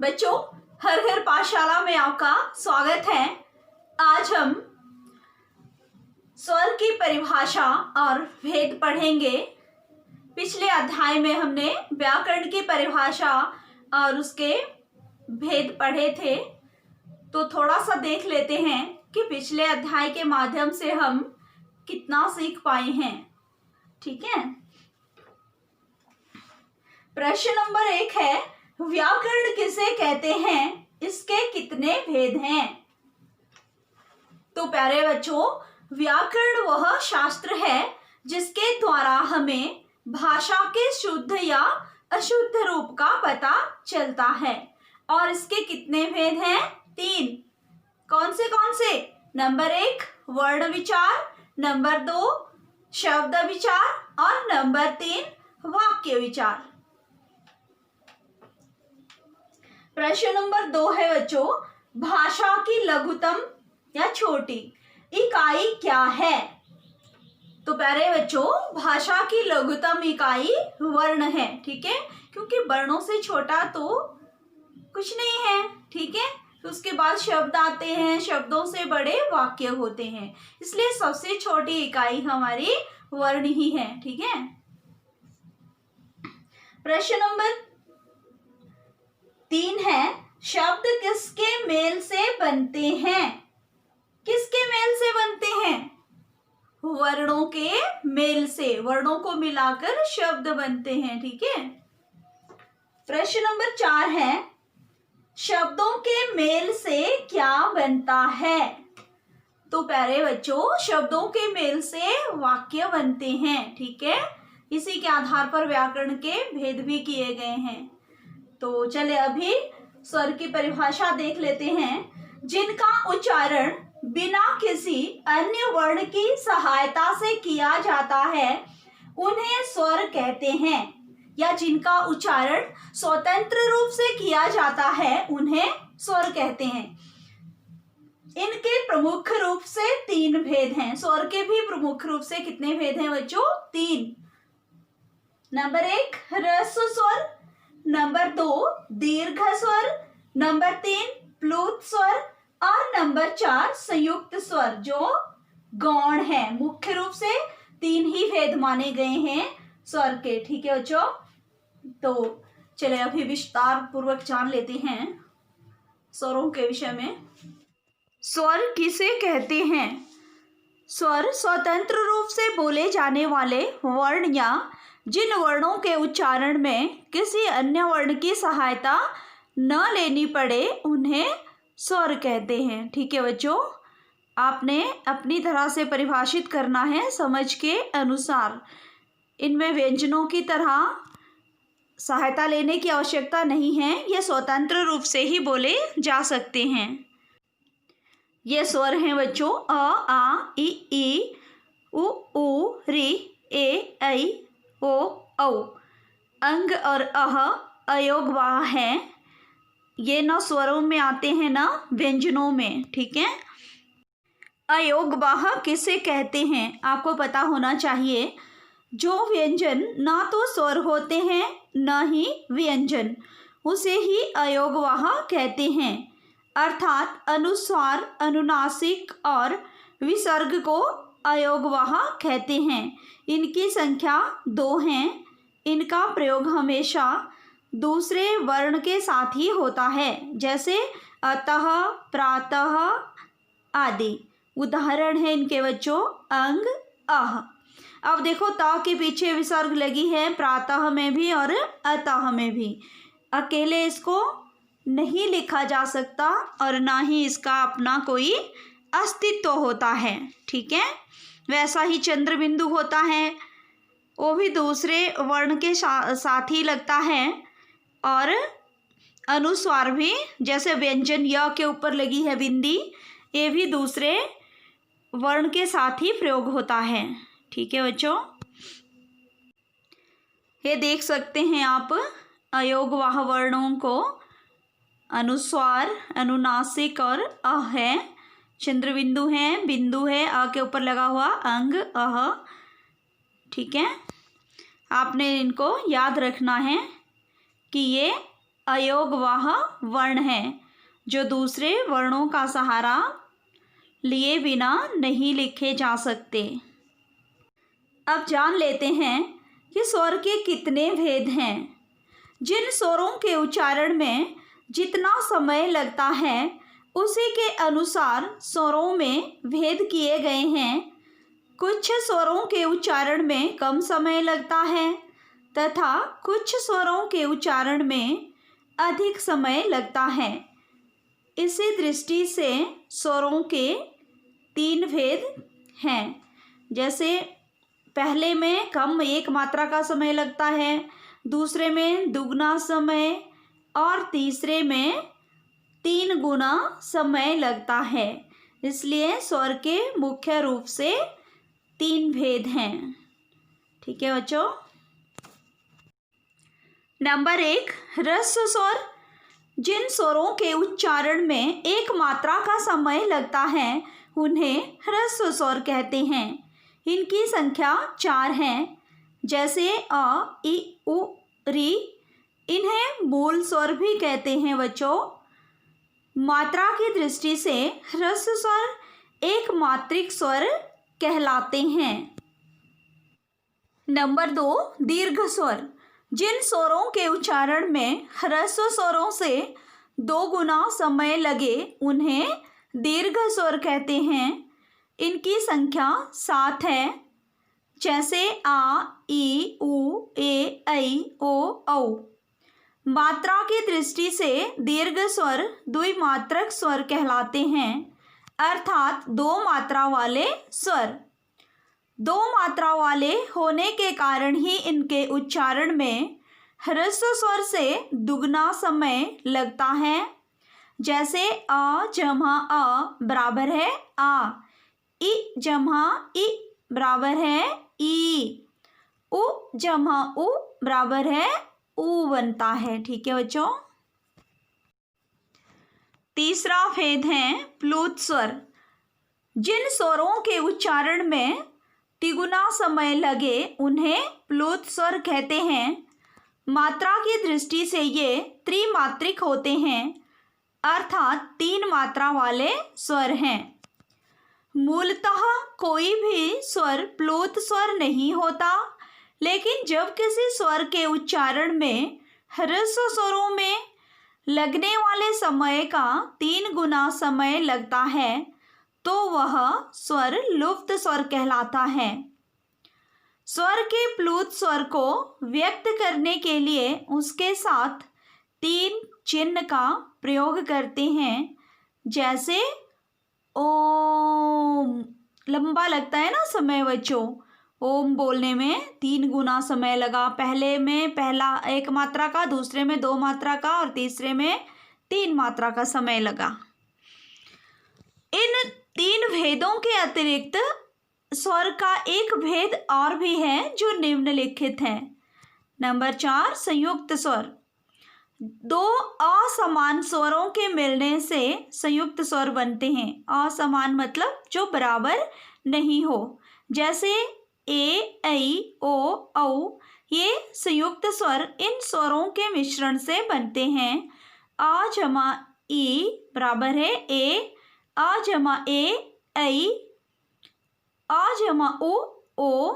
बच्चों, हर घर पाठशाला में आपका स्वागत है। आज हम स्वर की परिभाषा और भेद पढ़ेंगे। पिछले अध्याय में हमने व्याकरण की परिभाषा और उसके भेद पढ़े थे, तो थोड़ा सा देख लेते हैं कि पिछले अध्याय के माध्यम से हम कितना सीख पाए हैं। ठीक है, प्रश्न नंबर 1 है, व्याकरण किसे कहते हैं, इसके कितने भेद हैं। तो प्यारे बच्चों, व्याकरण वह शास्त्र है जिसके द्वारा हमें भाषा के शुद्ध या अशुद्ध रूप का पता चलता है। और इसके कितने भेद हैं? 3। कौन से? नंबर 1 वर्ण विचार, नंबर 2 शब्द विचार और नंबर 3 वाक्य विचार। प्रश्न नंबर 2 है बच्चों, भाषा की लघुतम या छोटी इकाई क्या है। तो प्यारे बच्चों, भाषा की लघुतम इकाई वर्ण है। ठीक है, क्योंकि वर्णों से छोटा तो कुछ नहीं है। ठीक है, उसके बाद शब्द आते हैं, शब्दों से बड़े वाक्य होते हैं, इसलिए सबसे छोटी इकाई हमारी वर्ण ही है। ठीक है, प्रश्न नंबर 3 है, शब्द किसके मेल से बनते हैं। किसके मेल से बनते हैं? वर्णों के मेल से, वर्णों को मिलाकर शब्द बनते हैं। ठीक है, प्रश्न नंबर 4 है, शब्दों के मेल से क्या बनता है। तो प्यारे बच्चों, शब्दों के मेल से वाक्य बनते हैं। ठीक है, इसी के आधार पर व्याकरण के भेद भी किए गए हैं। तो चले अभी स्वर की परिभाषा देख लेते हैं। जिनका उच्चारण बिना किसी अन्य वर्ण की सहायता से किया जाता है उन्हें स्वर कहते हैं, या जिनका उच्चारण स्वतंत्र रूप से किया जाता है उन्हें स्वर कहते हैं। इनके प्रमुख रूप से 3 भेद हैं। स्वर के भी प्रमुख रूप से कितने भेद हैं बच्चों? 3। नंबर 1 ह्रस्व स्वर, नंबर 2 दीर्घ स्वर, नंबर 3 प्लुत स्वर और नंबर 4 संयुक्त स्वर जो गौण है। मुख्य रूप से 3 ही भेद माने गए हैं स्वर के। ठीक है बच्चों, तो चले अभी विस्तार पूर्वक जान लेते हैं स्वरों के विषय में। स्वर किसे कहते हैं? स्वर स्वतंत्र रूप से बोले जाने वाले वर्ण या जिन वर्णों के उच्चारण में किसी अन्य वर्ण की सहायता न लेनी पड़े उन्हें स्वर कहते हैं। ठीक है बच्चों, आपने अपनी तरह से परिभाषित करना है समझ के अनुसार। इनमें व्यंजनों की तरह सहायता लेने की आवश्यकता नहीं है, ये स्वतंत्र रूप से ही बोले जा सकते हैं। ये स्वर हैं बच्चों, अ, आ, ई, उ, ऋ, ए, ऐ, ओ, औ। अंग और अह अयोगवाह हैं। ये न स्वरों में आते हैं न व्यंजनों में। ठीक है, अयोगवाह किसे कहते हैं आपको पता होना चाहिए। जो व्यंजन ना तो स्वर होते हैं न ही व्यंजन, उसे ही अयोगवाह कहते हैं। अर्थात अनुस्वार, अनुनासिक और विसर्ग को अयोगवाह कहते हैं। इनकी संख्या 2 हैं। इनका प्रयोग हमेशा दूसरे वर्ण के साथ ही होता है, जैसे अतः, प्रातः आदि। उदाहरण है इनके बच्चों अंग, अह। अब देखो, ता के पीछे विसर्ग लगी है प्रातः में भी और अतः में भी। अकेले इसको नहीं लिखा जा सकता और ना ही इसका अपना कोई अस्तित्व होता है। ठीक है, वैसा ही चंद्र बिंदु होता है, वो भी दूसरे वर्ण के साथ ही लगता है। और अनुस्वार भी, जैसे व्यंजन य के ऊपर लगी है बिंदी, ये भी दूसरे वर्ण के साथ ही प्रयोग होता है। ठीक है बच्चों, ये देख सकते हैं आप अयोगवाह वर्णों को। अनुस्वार, अनुनासिक और अ है, चंद्र बिंदु है, बिंदु है, अ के ऊपर लगा हुआ अंग, अह। ठीक है, आपने इनको याद रखना है कि ये अयोगवाह वर्ण हैं जो दूसरे वर्णों का सहारा लिए बिना नहीं लिखे जा सकते। अब जान लेते हैं कि स्वर के कितने भेद हैं। जिन स्वरों के उच्चारण में जितना समय लगता है उसी के अनुसार स्वरों में भेद किए गए हैं। कुछ स्वरों के उच्चारण में कम समय लगता है तथा कुछ स्वरों के उच्चारण में अधिक समय लगता है। इसी दृष्टि से स्वरों के 3 भेद हैं। जैसे पहले में कम 1 मात्रा का समय लगता है, दूसरे में दुगना समय और तीसरे में 3 गुना समय लगता है। इसलिए स्वर के मुख्य रूप से 3 भेद हैं। ठीक है बच्चों। नंबर 1, ह्रस्व स्वर। जिन स्वरों के उच्चारण में 1 मात्रा का समय लगता है उन्हें ह्रस्व स्वर कहते हैं। इनकी संख्या 4 हैं। जैसे अ, इ, उ, री। इन्हें मूल स्वर भी कहते हैं बच्चों। मात्रा की दृष्टि से ह्रस्व स्वर एक मात्रिक स्वर कहलाते हैं। नंबर 2, दीर्घ स्वर। जिन स्वरों के उच्चारण में ह्रस्व स्वरों से 2 गुना समय लगे उन्हें दीर्घ स्वर कहते हैं। इनकी संख्या 7 है। जैसे आ, ई, उ, ए, ऐ, ओ, औ। मात्रा की दृष्टि से दीर्घ स्वर द्विमात्रक स्वर कहलाते हैं, अर्थात 2 मात्रा वाले स्वर। 2 मात्रा वाले होने के कारण ही इनके उच्चारण में ह्रस्व स्वर से दुगना समय लगता है। जैसे अ जमा अ बराबर है आ, इ जमा इ बराबर है ई, उ जमा उ बराबर है ऊ बनता है। ठीक है बच्चों। तीसरा भेद है प्लुत स्वर। जिन स्वरों के उच्चारण में तिगुना समय लगे उन्हें प्लुत स्वर कहते हैं। मात्रा की दृष्टि से ये त्रिमात्रिक होते हैं, अर्थात 3 मात्रा वाले स्वर हैं। मूलतः कोई भी स्वर प्लुत स्वर नहीं होता, लेकिन जब किसी स्वर के उच्चारण में ह्रस्व स्वरों में लगने वाले समय का 3 गुना समय लगता है तो वह स्वर लुप्त स्वर कहलाता है। स्वर के प्लुत स्वर को व्यक्त करने के लिए उसके साथ 3 चिन्ह का प्रयोग करते हैं। जैसे ओम, लंबा लगता है ना समय बच्चों। ओम बोलने में 3 गुना समय लगा। पहले में 1 मात्रा का, दूसरे में 2 मात्रा का और तीसरे में 3 मात्रा का समय लगा। इन 3 भेदों के अतिरिक्त स्वर का एक भेद और भी है जो निम्नलिखित है। नंबर 4, संयुक्त स्वर। 2 असमान स्वरों के मिलने से संयुक्त स्वर बनते हैं। असमान मतलब जो बराबर नहीं हो। जैसे ए, ऐ, ओ, औ। ये संयुक्त स्वर इन स्वरों के मिश्रण से बनते हैं। आ जमा ई बराबर है ए, आ जमा ए, ऐ, आ जमा ओ,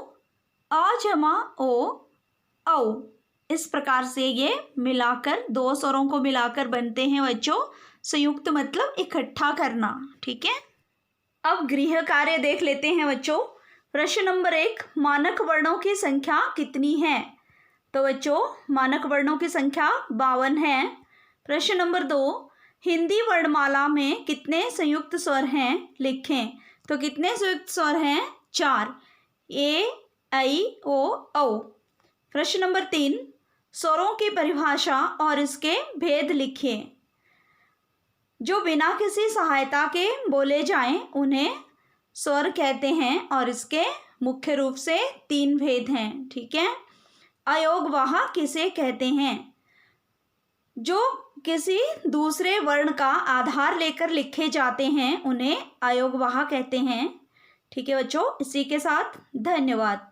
आ जमा ओ, औ। इस प्रकार से ये मिलाकर 2 स्वरों को मिलाकर बनते हैं बच्चों। संयुक्त मतलब इकट्ठा करना। ठीक है। अब गृह कार्य देख लेते हैं बच्चों। प्रश्न नंबर 1, मानक वर्णों की संख्या कितनी है? तो बच्चों मानक वर्णों की संख्या 52 है। प्रश्न नंबर 2, हिंदी वर्णमाला में कितने संयुक्त स्वर हैं? लिखें। तो कितने संयुक्त स्वर हैं? 4, ए, ऐ, ओ, औ। प्रश्न नंबर 3, स्वरों की परिभाषा और इसके भेद लिखिए। जो बिना किसी सहायता के बोले जाएं उन्हें स्वर कहते हैं और इसके मुख्य रूप से 3 भेद हैं। ठीक है। अयोगवाह किसे कहते हैं? जो किसी दूसरे वर्ण का आधार लेकर लिखे जाते हैं उन्हें अयोगवाह कहते हैं। ठीक है बच्चों। इसी के साथ धन्यवाद।